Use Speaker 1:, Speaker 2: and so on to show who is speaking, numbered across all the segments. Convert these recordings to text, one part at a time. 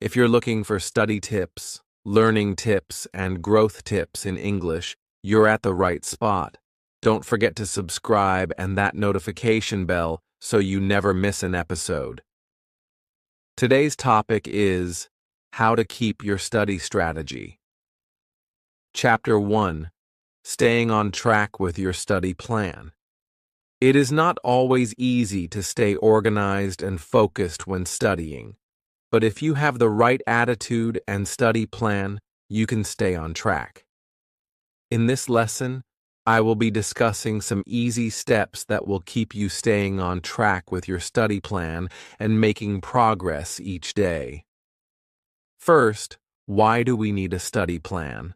Speaker 1: If you're looking for study tips, learning tips, and growth tips in English, you're at the right spot. Don't forget to subscribe and that notification bell so you never miss an episode. Today's topic is how to keep your study strategy. Chapter 1. Staying on track with your study plan. It is not always easy to stay organized and focused when studying, but if you have the right attitude and study plan, you can stay on track. In this lesson, I will be discussing some easy steps that will keep you staying on track with your study plan and making progress each day. First, why do we need a study plan?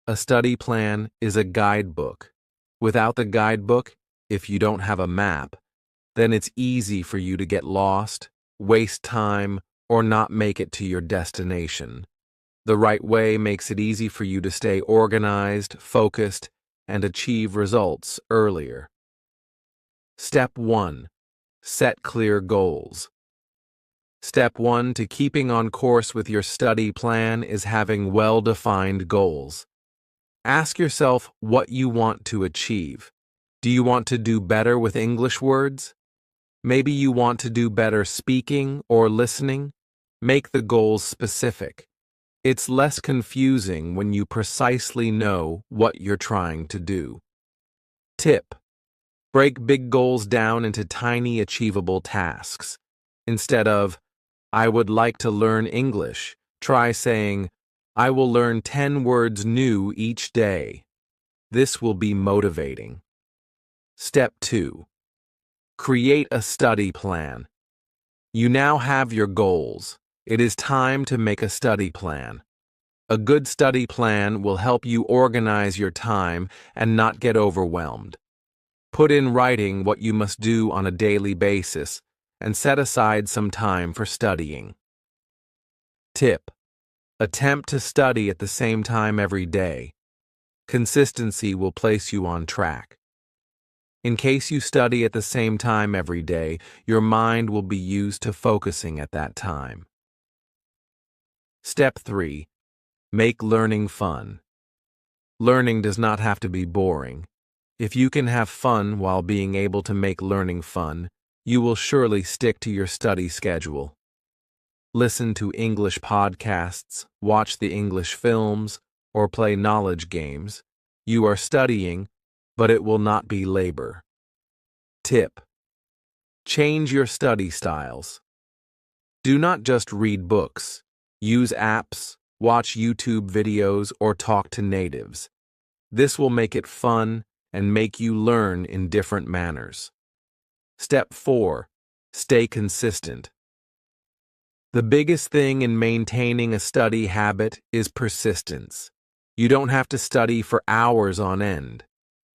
Speaker 1: A study plan is a guidebook. Without the guidebook, if you don't have a map, then it's easy for you to get lost, waste time, or not make it to your destination. The right way makes it easy for you to stay organized, focused, and achieve results earlier. Step 1. Set clear goals. Step 1 to keeping on course with your study plan is having well-defined goals. Ask yourself what you want to achieve. Do you want to do better with English words? Maybe you want to do better speaking or listening? Make the goals specific. It's less confusing when you precisely know what you're trying to do. Tip: break big goals down into tiny achievable tasks. Instead of, "I would like to learn English," try saying, "I will learn 10 words new each day." This will be motivating. Step 2. Create a study plan. You now have your goals. It is time to make a study plan. A good study plan will help you organize your time and not get overwhelmed. Put in writing what you must do on a daily basis and set aside some time for studying. Tip: attempt to study at the same time every day. Consistency will place you on track. In case you study at the same time every day, your mind will be used to focusing at that time. Step 3. Make learning fun. Learning does not have to be boring. If you can have fun while being able to make learning fun, you will surely stick to your study schedule. Listen to English podcasts, watch the English films, or play knowledge games. You are studying, but it will not be labor. Tip: change your study styles. Do not just read books. Use apps, watch YouTube videos, or talk to natives. This will make it fun and make you learn in different manners. Step 4. Stay consistent. The biggest thing in maintaining a study habit is persistence. You don't have to study for hours on end.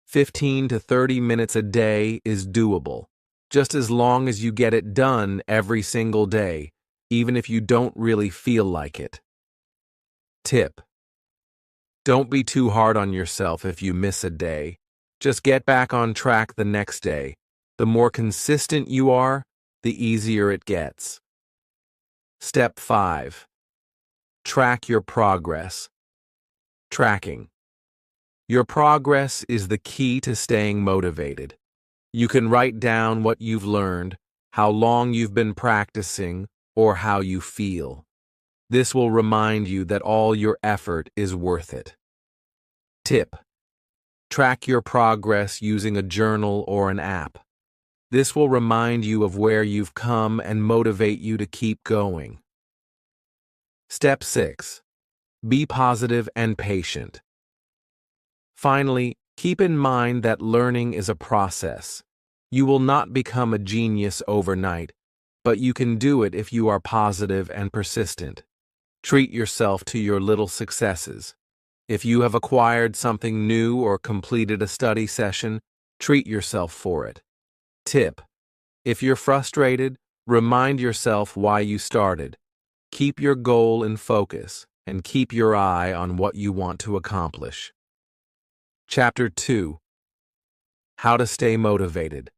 Speaker 1: 15 to 30 minutes a day is doable, just as long as you get it done every single day, even if you don't really feel like it. Tip: don't be too hard on yourself if you miss a day. Just get back on track the next day. The more consistent you are, the easier it gets. Step 5. Track your progress. Tracking. Your progress is the key to staying motivated. You can write down what you've learned, how long you've been practicing, or how you feel. This will remind you that all your effort is worth it. Tip: track your progress using a journal or an app. This will remind you of where you've come and motivate you to keep going. Step 6. Be positive and patient. Finally, keep in mind that learning is a process. You will not become a genius overnight, but you can do it if you are positive and persistent. Treat yourself to your little successes. If you have acquired something new or completed a study session, treat yourself for it. Tip: if you're frustrated, remind yourself why you started. Keep your goal in focus and keep your eye on what you want to accomplish. Chapter 2. How to stay motivated.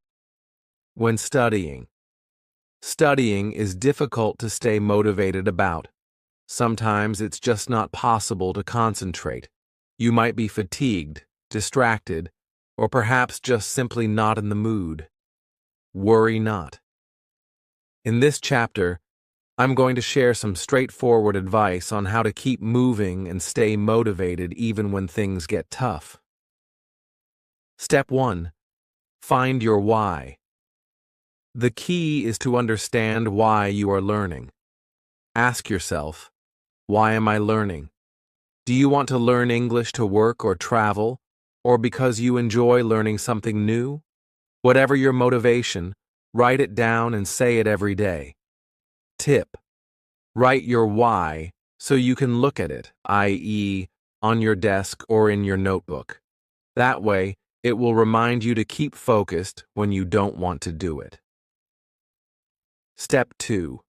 Speaker 1: When studying. Studying is difficult to stay motivated about. Sometimes it's just not possible to concentrate. You might be fatigued, distracted, or perhaps just simply not in the mood. Worry not. In this chapter, I'm going to share some straightforward advice on how to keep moving and stay motivated even when things get tough. Step 1. Find your why. The key is to understand why you are learning. Ask yourself, why am I learning? Do you want to learn English to work or travel, or because you enjoy learning something new? Whatever your motivation, write it down and say it every day. Tip: write your why so you can look at it, i.e., on your desk or in your notebook. That way, it will remind you to keep focused when you don't want to do it. Step 2.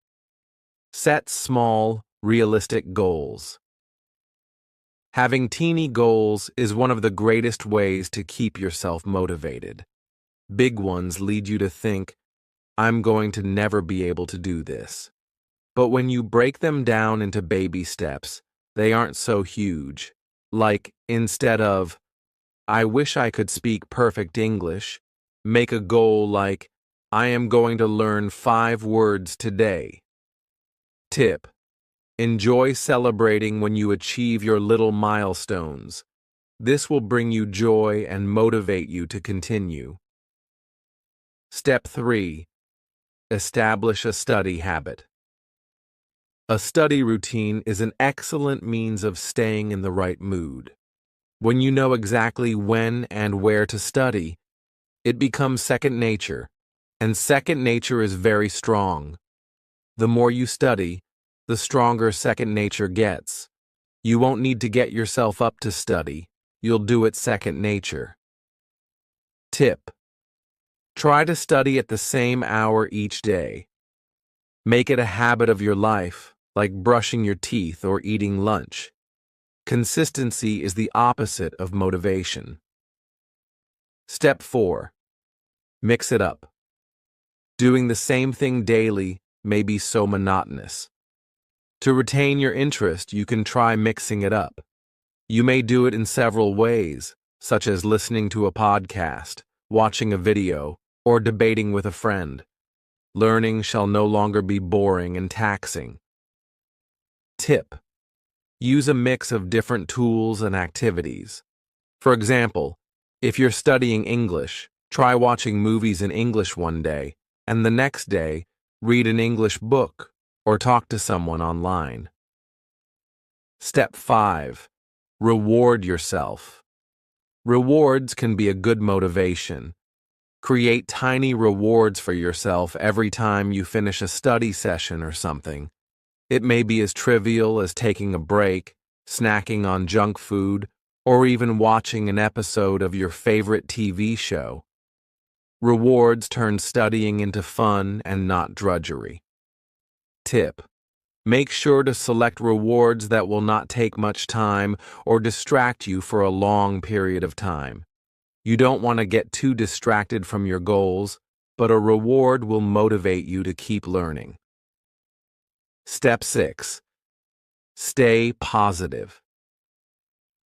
Speaker 1: Set small, realistic goals. Having teeny goals is one of the greatest ways to keep yourself motivated. Big ones lead you to think, I'm going to never be able to do this. But when you break them down into baby steps, they aren't so huge. Like, instead of, I wish I could speak perfect English, make a goal like, I am going to learn 5 words today. Tip: enjoy celebrating when you achieve your little milestones. This will bring you joy and motivate you to continue. Step 3. Establish a study habit. A study routine is an excellent means of staying in the right mood. When you know exactly when and where to study, it becomes second nature, and second nature is very strong. The more you study, the stronger second nature gets. You won't need to get yourself up to study. You'll do it second nature. Tip: try to study at the same hour each day. Make it a habit of your life, like brushing your teeth or eating lunch. Consistency is the opposite of motivation. Step 4. Mix it up. Doing the same thing daily may be so monotonous. To retain your interest, you can try mixing it up. You may do it in several ways, such as listening to a podcast, watching a video, or debating with a friend. Learning shall no longer be boring and taxing. Tip: use a mix of different tools and activities. For example, if you're studying English, try watching movies in English one day, and the next day, read an English book or talk to someone online. Step 5. Reward yourself. Rewards can be a good motivation. Create tiny rewards for yourself every time you finish a study session or something. It may be as trivial as taking a break, snacking on junk food, or even watching an episode of your favorite TV show. Rewards turn studying into fun and not drudgery. Tip: make sure to select rewards that will not take much time or distract you for a long period of time. You don't want to get too distracted from your goals, but a reward will motivate you to keep learning. Step 6. Stay positive.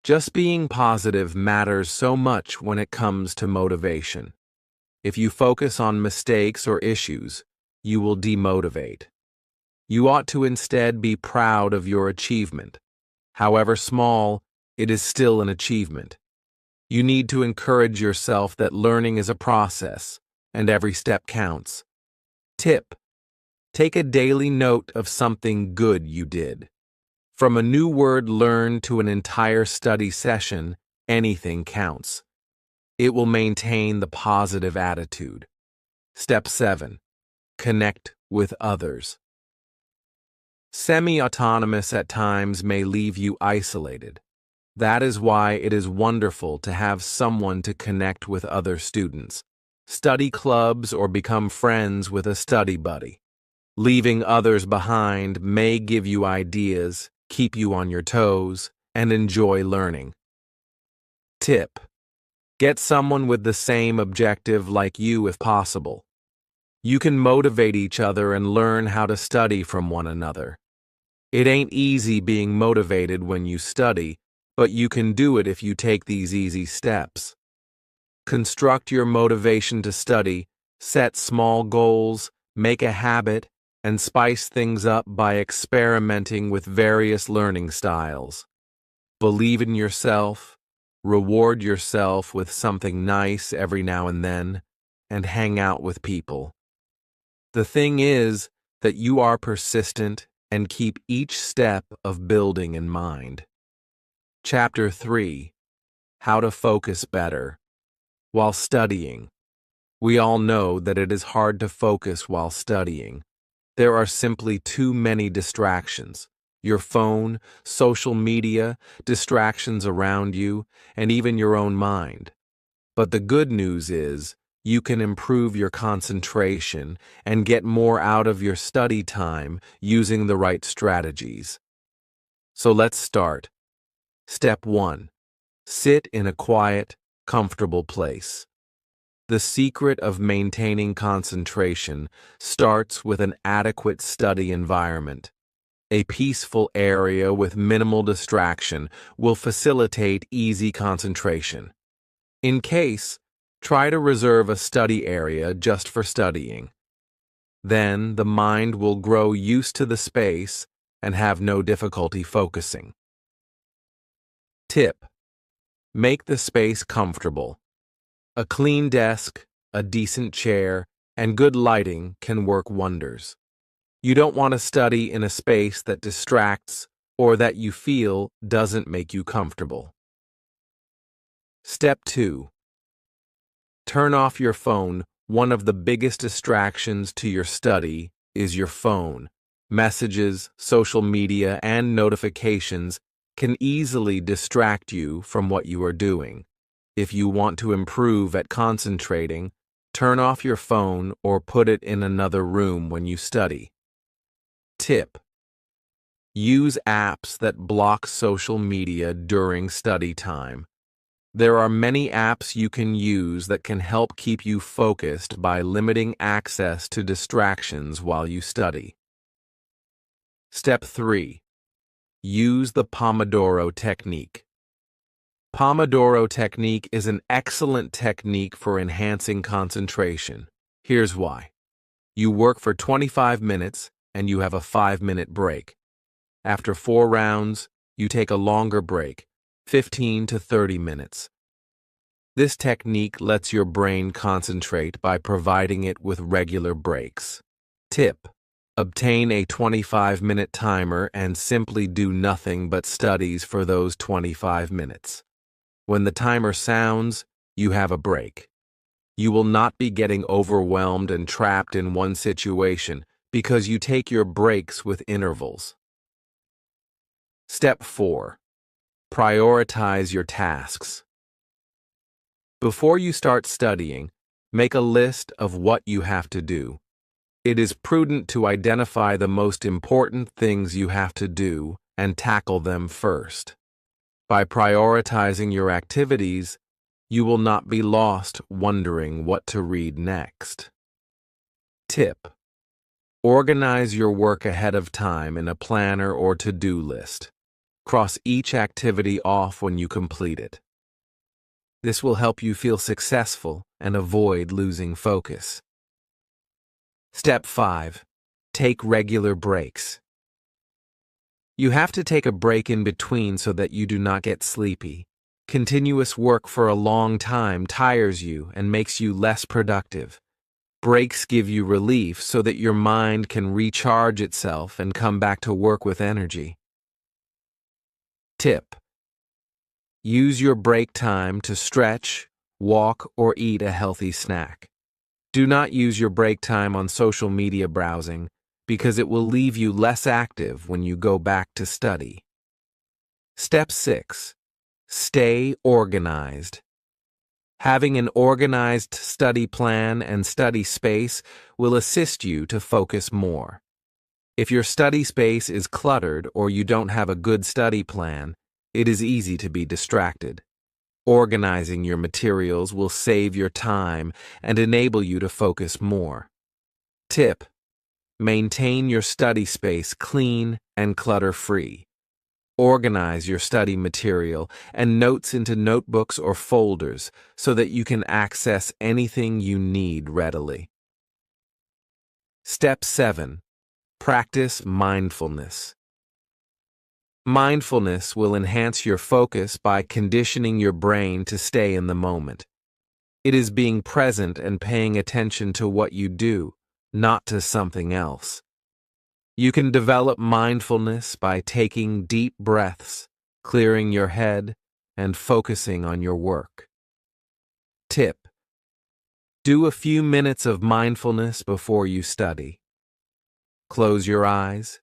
Speaker 1: Just being positive matters so much when it comes to motivation. If you focus on mistakes or issues, you will demotivate. You ought to instead be proud of your achievement. However small, it is still an achievement. You need to encourage yourself that learning is a process, and every step counts. Tip: take a daily note of something good you did. From a new word learned to an entire study session, anything counts. It will maintain the positive attitude. Step 7. Connect with others. Semi-autonomous at times may leave you isolated. That is why it is wonderful to have someone to connect with other students. Study clubs or become friends with a study buddy. Leaving others behind may give you ideas, keep you on your toes, and enjoy learning. Tip: get someone with the same objective like you if possible. You can motivate each other and learn how to study from one another. It ain't easy being motivated when you study, but you can do it if you take these easy steps. Construct your motivation to study, set small goals, make a habit, and spice things up by experimenting with various learning styles. Believe in yourself, reward yourself with something nice every now and then, and hang out with people. The thing is that you are persistent and keep each step of building in mind. Chapter 3: How to Focus Better. While studying. We all know that it is hard to focus while studying. There are simply too many distractions. Your phone, social media, distractions around you, and even your own mind. But the good news is, you can improve your concentration and get more out of your study time using the right strategies. So let's start. Step 1. Sit in a quiet, comfortable place. The secret of maintaining concentration starts with an adequate study environment. A peaceful area with minimal distraction will facilitate easy concentration. In case, try to reserve a study area just for studying. Then the mind will grow used to the space and have no difficulty focusing. Tip: make the space comfortable. A clean desk, a decent chair, and good lighting can work wonders. You don't want to study in a space that distracts or that you feel doesn't make you comfortable. Step 2. Turn off your phone. One of the biggest distractions to your study is your phone. Messages, social media, and notifications can easily distract you from what you are doing. If you want to improve at concentrating, turn off your phone or put it in another room when you study. Tip: use apps that block social media during study time. There are many apps you can use that can help keep you focused by limiting access to distractions while you study. Step 3. Use the Pomodoro technique. Pomodoro technique is an excellent technique for enhancing concentration. Here's why. You work for 25 minutes and you have a 5-minute break. After 4 rounds, you take a longer break, 15 to 30 minutes. This technique lets your brain concentrate by providing it with regular breaks. Tip: obtain a 25-minute timer and simply do nothing but studies for those 25 minutes. When the timer sounds, you have a break. You will not be getting overwhelmed and trapped in one situation because you take your breaks with intervals. Step 4. Prioritize your tasks. Before you start studying, make a list of what you have to do. It is prudent to identify the most important things you have to do and tackle them first. By prioritizing your activities, you will not be lost wondering what to read next. Tip: organize your work ahead of time in a planner or to-do list. Cross each activity off when you complete it. This will help you feel successful and avoid losing focus. Step 5. Take regular breaks. You have to take a break in between so that you do not get sleepy. Continuous work for a long time tires you and makes you less productive. Breaks give you relief so that your mind can recharge itself and come back to work with energy. Tip: use your break time to stretch, walk, or eat a healthy snack. Do not use your break time on social media browsing, because it will leave you less active when you go back to study. Step 6. Stay organized. Having an organized study plan and study space will assist you to focus more. If your study space is cluttered or you don't have a good study plan, it is easy to be distracted. Organizing your materials will save your time and enable you to focus more. Tip: Maintain your study space clean and clutter-free. Organize your study material and notes into notebooks or folders so that you can access anything you need readily. Step 7. Practice mindfulness. Mindfulness will enhance your focus by conditioning your brain to stay in the moment. It is being present and paying attention to what you do, not to something else. You can develop mindfulness by taking deep breaths, clearing your head, and focusing on your work. Tip: do a few minutes of mindfulness before you study. Close your eyes,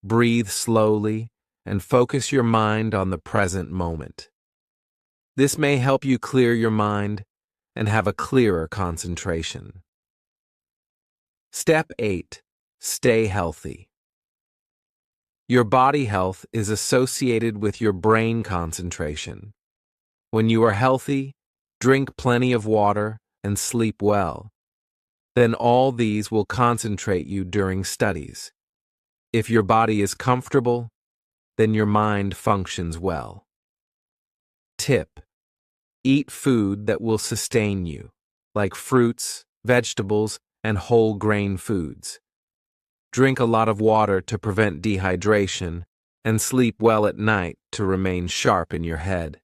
Speaker 1: breathe slowly, and focus your mind on the present moment. This may help you clear your mind and have a clearer concentration. Step 8. Stay healthy. Your body health is associated with your brain concentration. When you are healthy, drink plenty of water and sleep well. Then all these will concentrate you during studies. If your body is comfortable, then your mind functions well. Tip: eat food that will sustain you, like fruits, vegetables, and whole grain foods. Drink a lot of water to prevent dehydration, and sleep well at night to remain sharp in your head.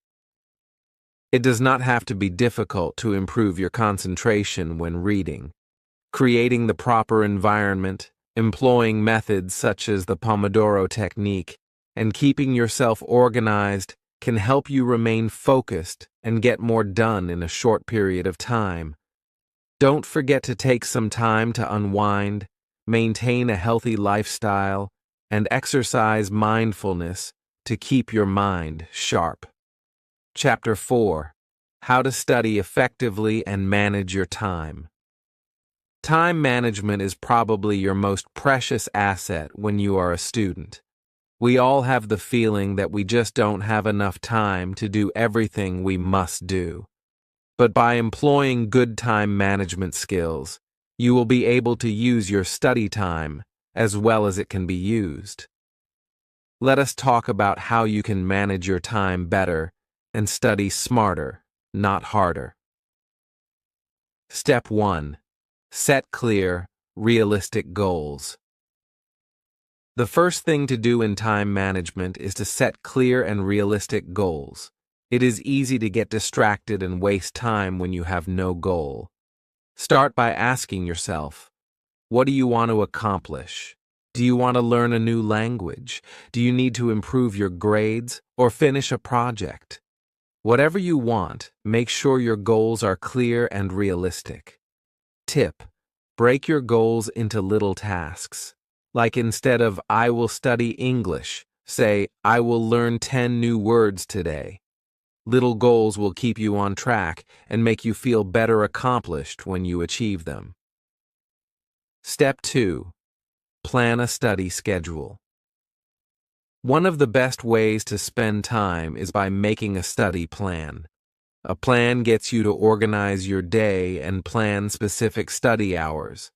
Speaker 1: It does not have to be difficult to improve your concentration when reading. Creating the proper environment, employing methods such as the Pomodoro technique, and keeping yourself organized can help you remain focused and get more done in a short period of time. Don't forget to take some time to unwind, maintain a healthy lifestyle, and exercise mindfulness to keep your mind sharp. Chapter 4. How to study effectively and manage your time. Time management is probably your most precious asset when you are a student. We all have the feeling that we just don't have enough time to do everything we must do. But by employing good time management skills, you will be able to use your study time as well as it can be used. Let us talk about how you can manage your time better and study smarter, not harder. Step 1. Set clear, realistic goals. The first thing to do in time management is to set clear and realistic goals. It is easy to get distracted and waste time when you have no goal. Start by asking yourself, what do you want to accomplish? Do you want to learn a new language? Do you need to improve your grades or finish a project? Whatever you want, make sure your goals are clear and realistic. Tip: break your goals into little tasks. Like instead of "I will study English," say "I will learn 10 new words today." Little goals will keep you on track and make you feel better accomplished when you achieve them. Step 2. Plan a study schedule. One of the best ways to spend time is by making a study plan. A plan gets you to organize your day and plan specific study hours.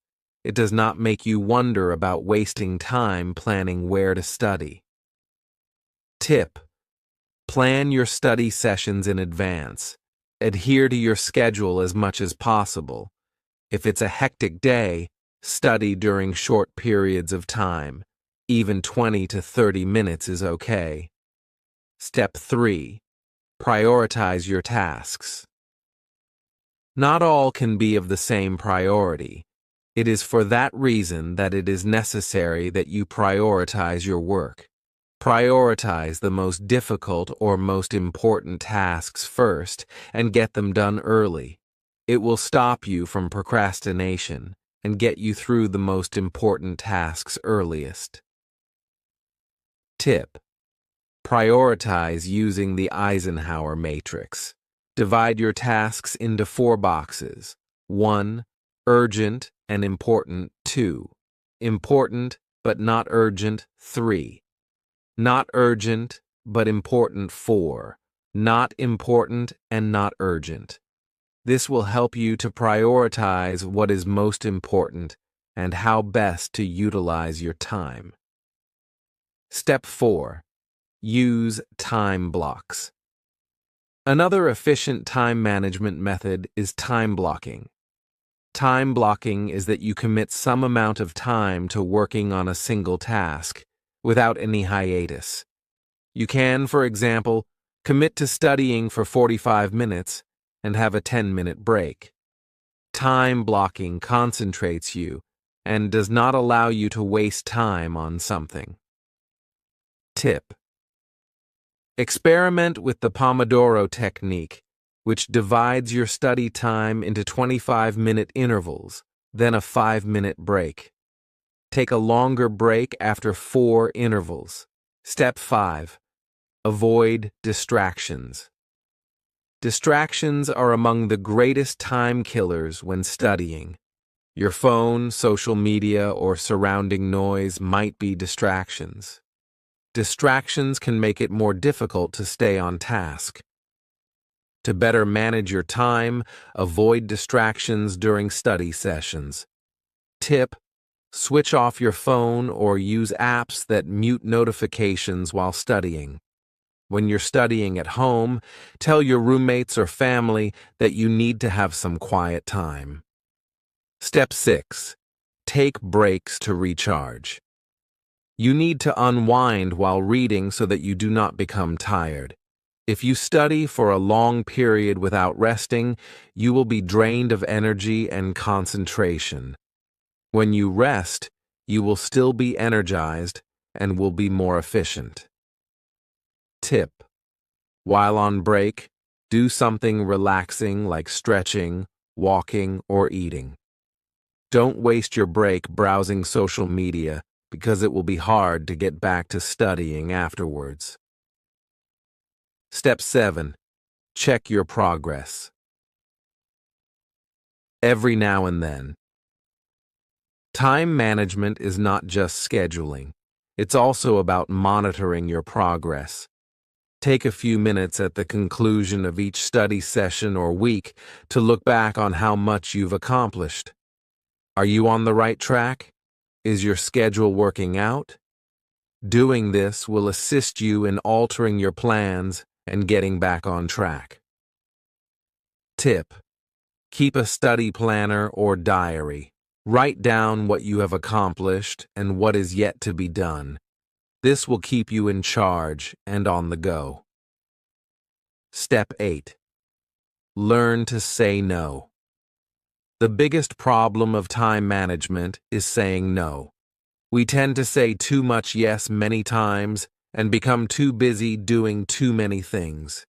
Speaker 1: It does not make you wonder about wasting time planning where to study. Tip: plan your study sessions in advance. Adhere to your schedule as much as possible. If it's a hectic day, study during short periods of time. Even 20 to 30 minutes is okay. Step 3. Prioritize your tasks. Not all can be of the same priority. It is for that reason that it is necessary that you prioritize your work. Prioritize the most difficult or most important tasks first and get them done early. It will stop you from procrastination and get you through the most important tasks earliest. Tip: prioritize using the Eisenhower matrix. Divide your tasks into 4 boxes. 1. Urgent and important. 2. Important but not urgent. 3. Not urgent but important. 4. Not important and not urgent. This will help you to prioritize what is most important and how best to utilize your time. Step 4. Use time blocks. Another efficient time management method is time blocking. Time blocking is that you commit some amount of time to working on a single task, without any hiatus. You can, for example, commit to studying for 45 minutes and have a 10-minute break. Time blocking concentrates you and does not allow you to waste time on something. Tip: experiment with the Pomodoro technique, which divides your study time into 25-minute intervals, then a 5-minute break. Take a longer break after 4 intervals. Step 5. Avoid distractions. Distractions are among the greatest time killers when studying. Your phone, social media, or surrounding noise might be distractions. Distractions can make it more difficult to stay on task. To better manage your time, avoid distractions during study sessions. Tip: switch off your phone or use apps that mute notifications while studying. When you're studying at home, tell your roommates or family that you need to have some quiet time. Step 6. Take breaks to recharge. You need to unwind while reading so that you do not become tired. If you study for a long period without resting, you will be drained of energy and concentration. When you rest, you will still be energized and will be more efficient. Tip: while on break, do something relaxing like stretching, walking, or eating. Don't waste your break browsing social media because it will be hard to get back to studying afterwards. Step 7. Check your progress. Every now and then. Time management is not just scheduling. It's also about monitoring your progress. Take a few minutes at the conclusion of each study session or week to look back on how much you've accomplished. Are you on the right track? Is your schedule working out? Doing this will assist you in altering your plans and getting back on track. Tip: keep a study planner or diary. Write down what you have accomplished and what is yet to be done. This will keep you in charge and on the go. Step 8. Learn to say no. The biggest problem of time management is saying no. We tend to say too much yes many times and become too busy doing too many things.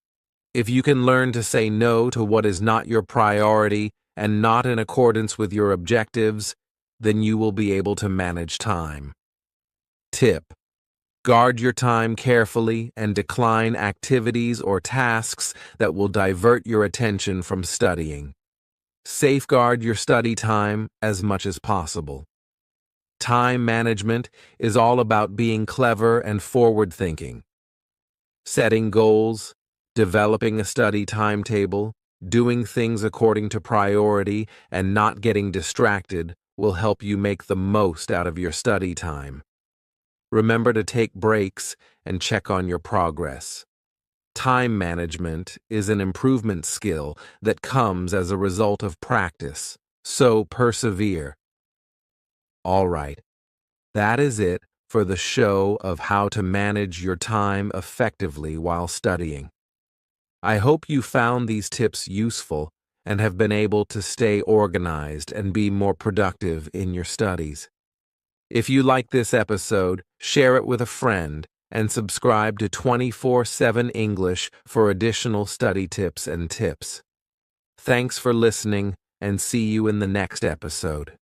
Speaker 1: If you can learn to say no to what is not your priority and not in accordance with your objectives, then you will be able to manage time. Tip: guard your time carefully and decline activities or tasks that will divert your attention from studying. Safeguard your study time as much as possible. Time management is all about being clever and forward-thinking. Setting goals, developing a study timetable, doing things according to priority, and not getting distracted will help you make the most out of your study time. Remember to take breaks and check on your progress. Time management is an improvement skill that comes as a result of practice, so persevere. All right, that is it for the show of how to manage your time effectively while studying. I hope you found these tips useful and have been able to stay organized and be more productive in your studies. If you like this episode, share it with a friend and subscribe to 24/7 English for additional study tips and tips. Thanks for listening, and see you in the next episode.